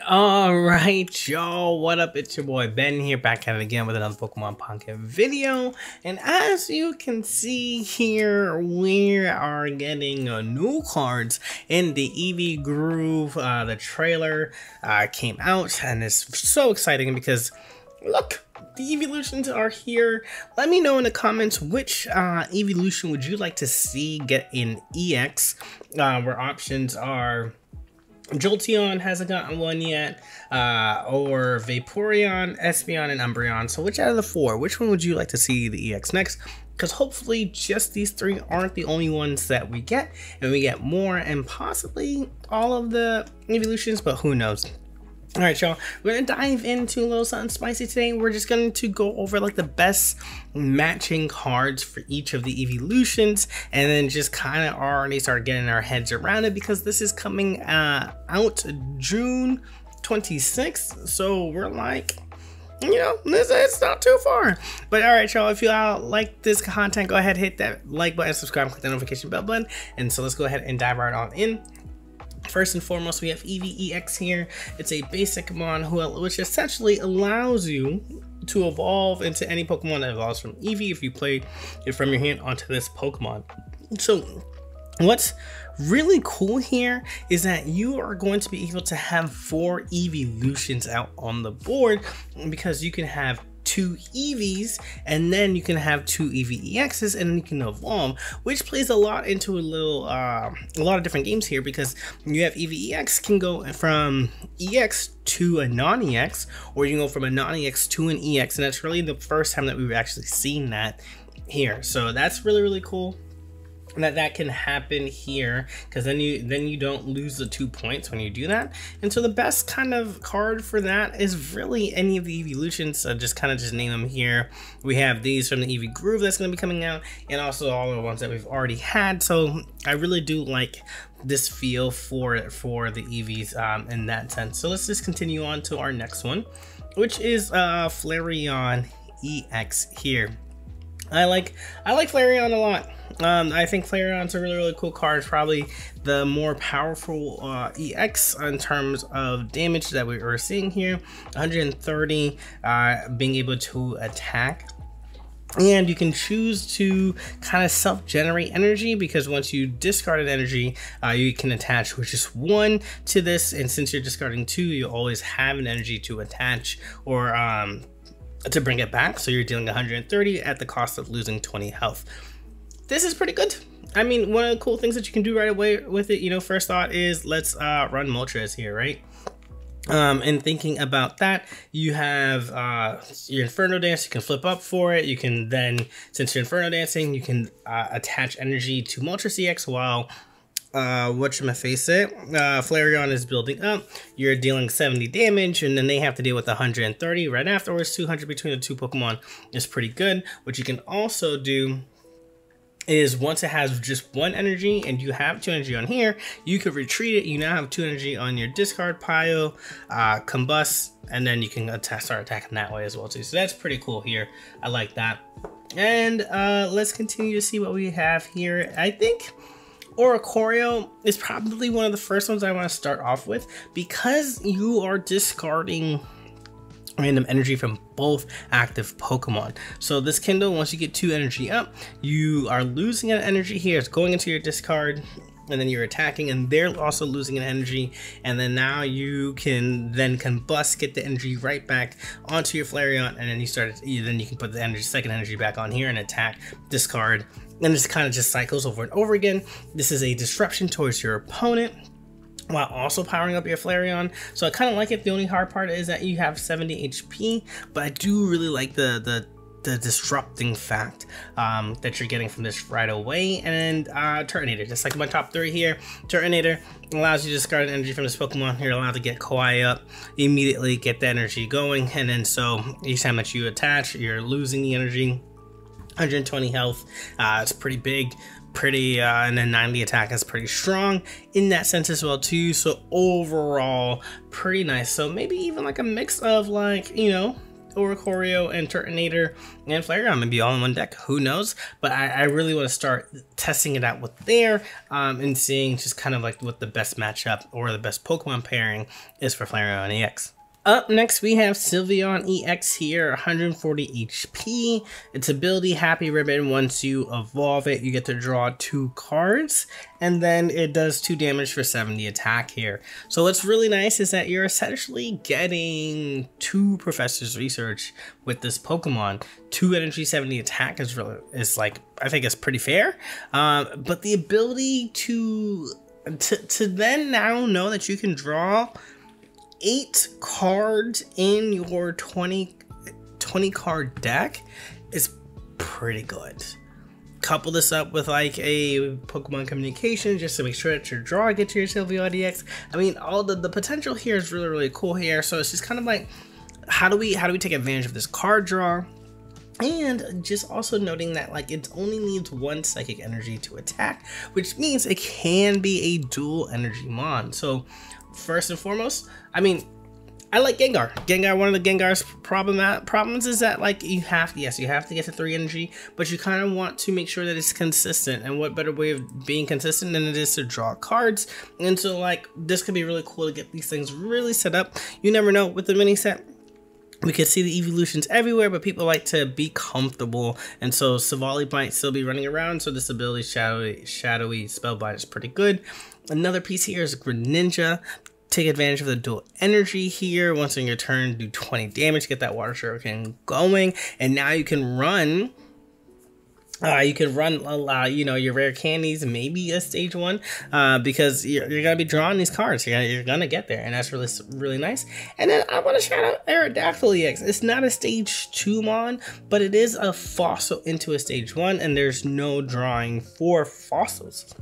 Alright, y'all, what up? It's your boy Ben here, back at it again with another Pokemon Podcast video. And as you can see here, we are getting new cards in the Eevee Groove. The trailer came out, and it's so exciting because, look, the evolutions are here. Let me know in the comments which evolution would you like to see get in EX, where options are Jolteon hasn't gotten one yet, or Vaporeon, Espeon, and Umbreon. So which out of the four, which one would you like to see the EX next? Because hopefully just these three aren't the only ones that we get, and we get more and possibly all of the evolutions, but who knows. Alright, y'all, we're gonna dive into a little something spicy today. We're just going to go over like the best matching cards for each of the evolutions, and then just kind of already start getting our heads around it, because this is coming out June 26th. So we're like, you know, it's not too far. But all right, y'all, if you like this content, go ahead, hit that like button, subscribe, click the notification bell button. And so let's go ahead and dive right on in. First and foremost, we have Eevee EX here. It's a basic Mon which essentially allows you to evolve into any Pokemon that evolves from Eevee if you play it from your hand onto this Pokemon. So what's really cool here is that you are going to be able to have 4 evolutions out on the board, because you can have 2 Eevees, and then you can have 2 Eevee EXs, and then you can evolve, which plays a lot into a lot of different games here, because you have Eevee EX can go from EX to a non-EX, or you can go from a non-EX to an EX, and that's really the first time that we've actually seen that here. So that's really cool that can happen here, because then you don't lose the 2 points when you do that. And so the best kind of card for that is really any of the evolutions. So just name them here. We have these from the Eevee Groove that's going to be coming out, and also all the ones that we've already had. So I really do like this feel for the Eevees in that sense. So let's just continue on to our next one, which is Flareon EX here. I like Flareon a lot. I think Flareon's a really cool card. It's probably the more powerful EX in terms of damage that we are seeing here. 130 being able to attack. And you can choose to kind of self-generate energy, because once you discard an energy, you can attach just 1 to this. And since you're discarding 2, you always have an energy to attach or to bring it back. So you're dealing 130 at the cost of losing 20 health. This is pretty good. I mean, one of the cool things that you can do right away with it, you know, first thought is let's run Moltres here, right? And thinking about that, you have your Inferno Dance. You can flip up for it. You can then, since you're Inferno Dancing, you can attach energy to Moltres EX while Flareon is building up. You're dealing 70 damage, and then they have to deal with 130 right afterwards. 200 between the 2 Pokemon is pretty good. What you can also do is, once it has just 1 energy and you have 2 energy on here, you could retreat it. You now have 2 energy on your discard pile, combust, and then you can start attacking that way as well too. So that's pretty cool here. I like that. And let's continue to see what we have here. I think Oricorio is probably one of the first ones I want to start off with, because you are discarding random energy from both active Pokemon. So this Kindle, once you get 2 energy up, you are losing an energy here. It's going into your discard, and then you're attacking, and they're also losing an energy. And then now you can combust, get the energy right back onto your Flareon, and then you can put the second energy back on here and attack, discard, and this kind of just cycles over and over again. This is a disruption towards your opponent, while also powering up your Flareon. So I kind of like it. The only hard part is that you have 70 HP, but I do really like the disrupting fact that you're getting from this right away. And Turtonator, just like my top 3 here. Turtonator allows you to discard an energy from this Pokemon. You're allowed to get Kawaii up, immediately get the energy going, and then so each time that you attach, you're losing the energy. 120 health, it's pretty big, and then 90 attack is pretty strong in that sense as well too. So overall, pretty nice. So maybe even like a mix of, like, you know, Oricorio and Turtonator and Flareon maybe all in one deck, who knows? But I really want to start testing it out with there and seeing just kind of like what the best matchup or the best Pokemon pairing is for Flareon EX. Up next, we have Sylveon EX here, 140 HP. Its ability, Happy Ribbon, once you evolve it, you get to draw 2 cards, and then it does 2 damage for 70 attack here. So what's really nice is that you're essentially getting 2 Professor's Research with this Pokemon. 2 energy, 70 attack is like, I think it's pretty fair. But the ability to then now know that you can draw 8 cards in your 20 card deck is pretty good. Couple this up with like a Pokemon Communication just to make sure that your draw gets to your Sylveon EX. I mean, all the potential here is really cool here. So it's just kind of like, how do we take advantage of this card draw? And just also noting that like it only needs 1 psychic energy to attack, which means it can be a dual energy mon. So first and foremost, I mean, I like Gengar. One of the Gengar's problems is that like you have to get to 3 energy, but you kind of want to make sure that it's consistent. And what better way of being consistent than it is to draw cards? And so like this could be really cool to get these things really set up. You never know with the mini set. We can see the evolutions everywhere, but people like to be comfortable, and so Savali might still be running around, so this ability, Shadowy Spellbind, is pretty good. Another piece here is Greninja. Take advantage of the dual energy here. Once on your turn, do 20 damage, get that Water Shuriken going, and now you can run you know, your rare candies, maybe a stage 1, because you're gonna be drawing these cards. You're gonna get there, and that's really nice. And then I want to shout out Aerodactyl EX. It's not a stage 2 mon, but it is a fossil into a stage 1, and there's no drawing for fossils.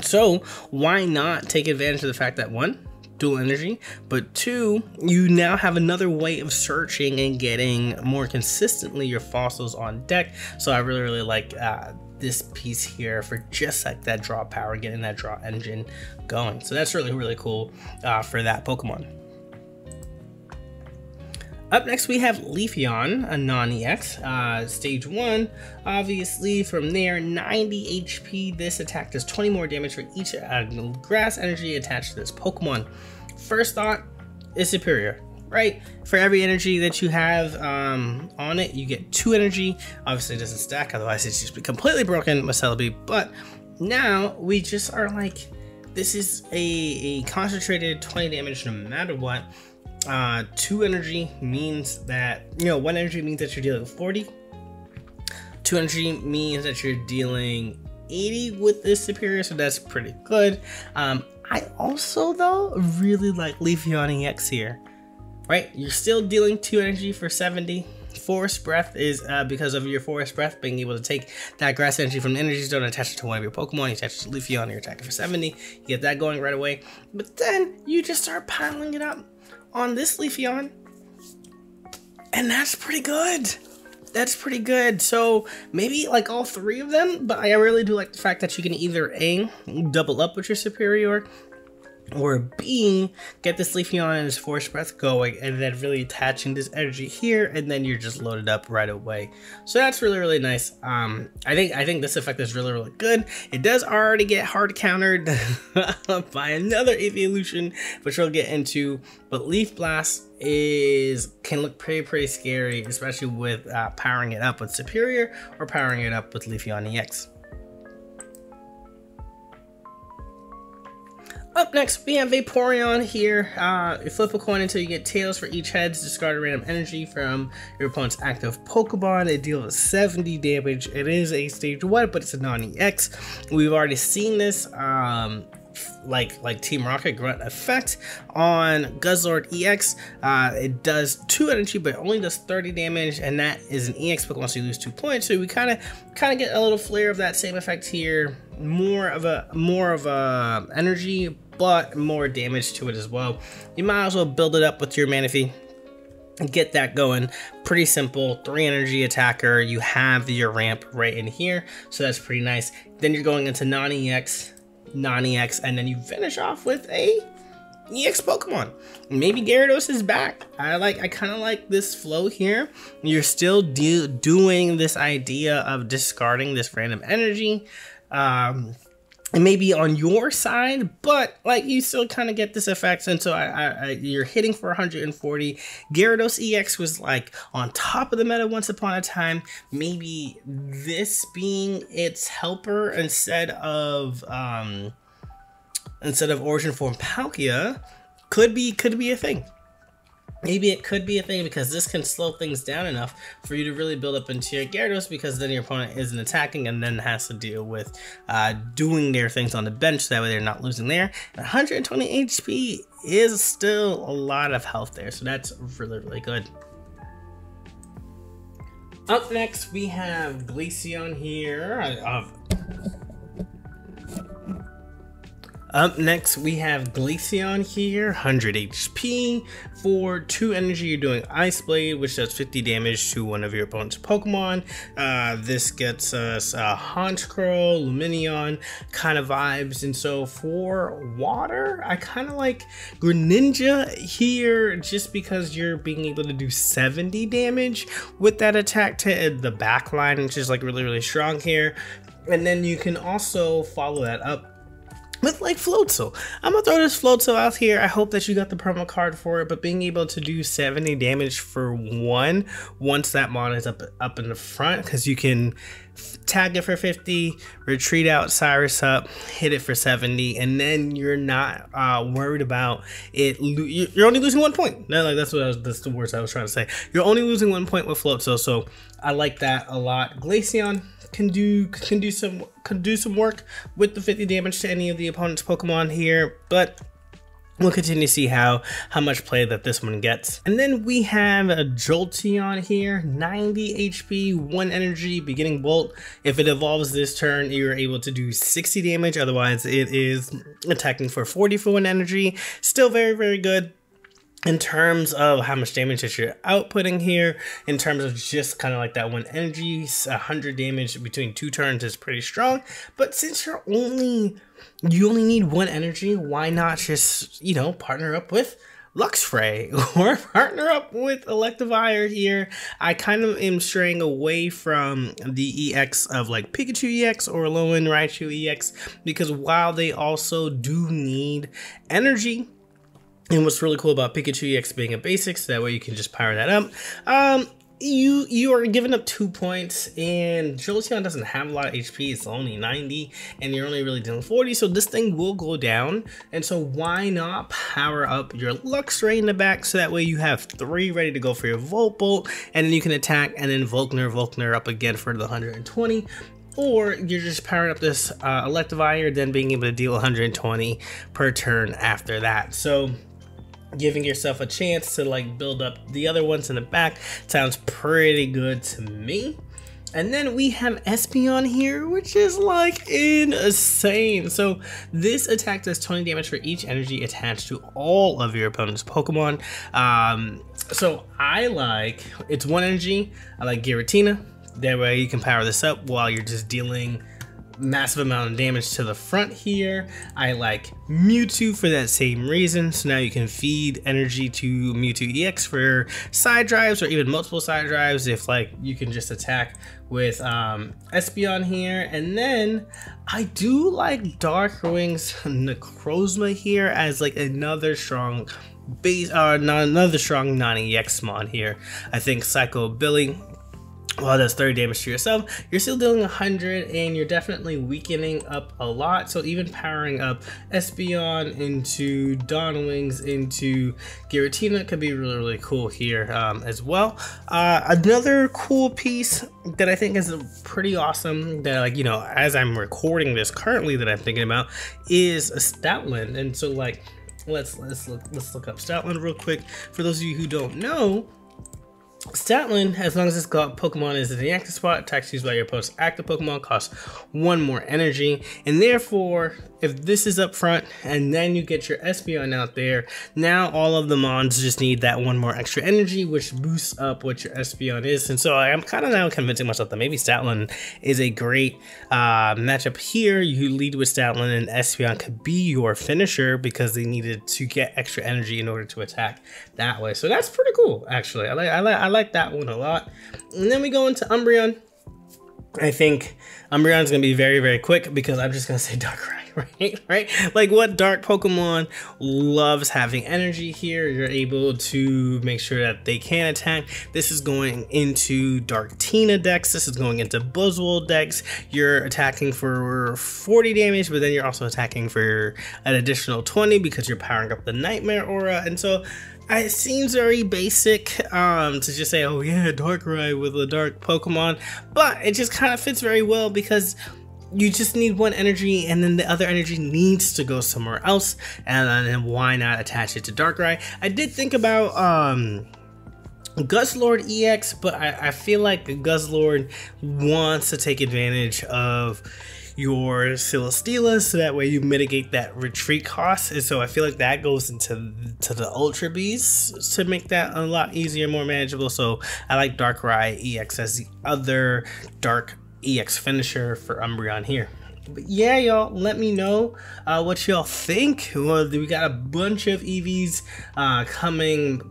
So why not take advantage of the fact that 1, dual energy, but 2, you now have another way of searching and getting more consistently your fossils on deck. So I really like this piece here for just like that draw power, getting that draw engine going. So that's really cool for that Pokemon. Up next, we have Leafeon, a non-EX, stage 1. Obviously, from there, 90 HP. This attack does 20 more damage for each grass energy attached to this Pokemon. First thought is superior, right? For every energy that you have on it, you get 2 energy. Obviously, it doesn't stack, otherwise it's just completely broken with Celebi. But now we just are like, this is a concentrated 20 damage no matter what. 2 energy means that, you know, 1 energy means that you're dealing 40. 2 energy means that you're dealing 80 with this superior, so that's pretty good. I also, though, really like Leafeon EX here, right? You're still dealing 2 energy for 70. Forest Breath is because of your Forest Breath being able to take that grass energy from the energy stone and attach it to one of your Pokemon. You attach it to Leafeon, you're attacking for 70. You get that going right away. But then you just start piling it up on this Leafeon, and that's pretty good. That's pretty good. So maybe like all 3 of them, but I really do like the fact that you can either A, double up with your superior, or B, get this Leafeon and his Force Breath going, and then really attaching this energy here, and then you're just loaded up right away. So that's really nice. I think this effect is really good. It does already get hard countered by another evolution, which we'll get into. But Leaf Blast can look pretty scary, especially with powering it up with Superior or powering it up with Leafeon EX. Up next, we have Vaporeon here. You flip a coin until you get tails for each head. Discard a random energy from your opponent's active Pokemon. It deals 70 damage. It is a stage 1, but it's a non-EX. We've already seen this like Team Rocket Grunt effect on Guzzlord EX. It does 2 energy, but it only does 30 damage, and that is an EX Pokemon, so you lose 2 points. So we kind of get a little flare of that same effect here. More of a energy, but more damage to it as well. You might as well build it up with your Manaphy. Get that going. Pretty simple. 3 energy attacker. You have your ramp right in here, so that's pretty nice. Then you're going into non-EX, and then you finish off with a EX Pokemon. Maybe Gyarados is back. I kind of like this flow here. You're still doing this idea of discarding this random energy. It may be on your side, but like you still kind of get this effect, and so you're hitting for 140. Gyarados EX was like on top of the meta once upon a time. Maybe this being its helper instead of Origin Form Palkia could be a thing. Maybe it could be a thing because this can slow things down enough for you to really build up into your Gyarados, because then your opponent isn't attacking and then has to deal with doing their things on the bench, so that way they're not losing there. And 120 HP is still a lot of health there, so that's really, really good. Up next, we have Glaceon here. Up next, we have Glaceon here, 100 HP. For 2 energy, you're doing Ice Blade, which does 50 damage to one of your opponent's Pokemon. This gets us Honchkrow, Lumineon kind of vibes. And so for water, I kind of like Greninja here, just because you're being able to do 70 damage with that attack to the back line, which is like really, really strong here. And then you can also follow that up with like Floatzel. I'm gonna throw this Floatzel out here. I hope that you got the promo card for it, but being able to do 70 damage for one once that mon is up in the front, because you can tag it for 50, retreat out Cyrus up, hit it for 70, and then you're not worried about it. You're only losing 1 point. No, like that's the words I was trying to say. You're only losing 1 point with Floatzel, so I like that a lot. Glaceon can do some work with the 50 damage to any of the opponent's Pokemon here, but we'll continue to see how much play that this one gets. And then we have a Jolteon here, 90 HP, 1 energy, beginning Bolt. If it evolves this turn, you're able to do 60 damage. Otherwise, it is attacking for 40 for 1 energy. Still very, very good in terms of how much damage that you're outputting here. In terms of just kind of like that 1 energy, 100 damage between 2 turns is pretty strong. But since you only need 1 energy, why not just, you know, partner up with Luxray or partner up with Electivire here? I kind of am straying away from the EX of like Pikachu EX or Alolan Raichu EX, because while they also do need energy, and what's really cool about Pikachu EX being a basic, so that way you can just power that up. You are giving up 2 points, and Jolteon doesn't have a lot of HP. It's only 90, and you're only really dealing 40, so this thing will go down. And so why not power up your Luxray in the back, so that way you have 3 ready to go for your Volt Bolt, and then you can attack, and then Volkner up again for the 120. Or you're just powering up this Electivire, then being able to deal 120 per turn after that. So giving yourself a chance to like build up the other ones in the back sounds pretty good to me. And then we have Espeon here, which is like insane. So this attack does 20 damage for each energy attached to all of your opponent's Pokemon. So it's 1 energy. I like Giratina. That way you can power this up while you're just dealing massive amount of damage to the front here. I like Mewtwo for that same reason, so now you can feed energy to Mewtwo EX for side drives or even multiple side drives if like you can just attack with Espeon here. And then I do like Darkwing's Necrozma here as like another strong base, another strong non-EX mon here. I think Psycho Billy, well, that's 30 damage to yourself. You're still dealing 100, and you're definitely weakening up a lot. So even powering up Espeon into Dawnwings into Giratina could be really, really cool here as well. Another cool piece that I think is pretty awesome that, like, you know, as I'm recording this currently that I'm thinking about is a Stoutland. And so like let's look up Stoutland real quick. For those of you who don't know, Statland, as long as this Pokemon is in the active spot, attacks used by your opponent's active Pokemon costs 1 more energy. And therefore, if this is up front and then you get your Espeon out there, now all of the Mons just need that 1 more extra energy, which boosts up what your Espeon is. And so I'm kind of now convincing myself that maybe Statland is a great matchup here. You lead with Statland and Espeon could be your finisher because they needed to get extra energy in order to attack that way. So that's pretty cool, actually. I like that one a lot. And then we go into Umbreon. I think Umbreon's gonna be very, very quick because I'm just gonna say Darkrai, right? Like, what dark Pokemon loves having energy here? You're able to make sure that they can attack. This is going into Darktina decks. This is going into Buzzwole decks. You're attacking for 40 damage, but then you're also attacking for an additional 20 because you're powering up the Nightmare Aura. And so it seems very basic to just say, oh yeah, Darkrai with a dark Pokemon, but it just kind of fits very well because you just need 1 energy and then the other energy needs to go somewhere else, and then why not attach it to Darkrai? I did think about Guzzlord EX, but I feel like Guzzlord wants to take advantage of your Celesteela, so that way you mitigate that retreat cost. And so I feel like that goes into the Ultra Beast to make that a lot easier, more manageable. So I like Darkrai EX as the other dark EX finisher for Umbreon here. But yeah, y'all, let me know what y'all think. Well, we got a bunch of EVs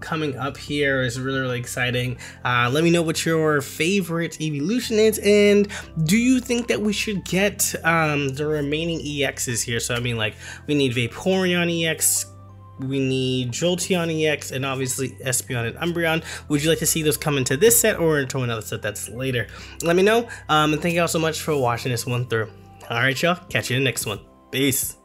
coming up here. It's really, really exciting. Let me know what your favorite evolution is, and do you think that we should get the remaining EXs here? So I mean, like, we need Vaporeon EX, we need Jolteon EX, and obviously Espeon and Umbreon. Would you like to see those come into this set or into another set that's later? Let me know, and thank you all so much for watching this one through. Alright, y'all, catch you in the next one. Peace.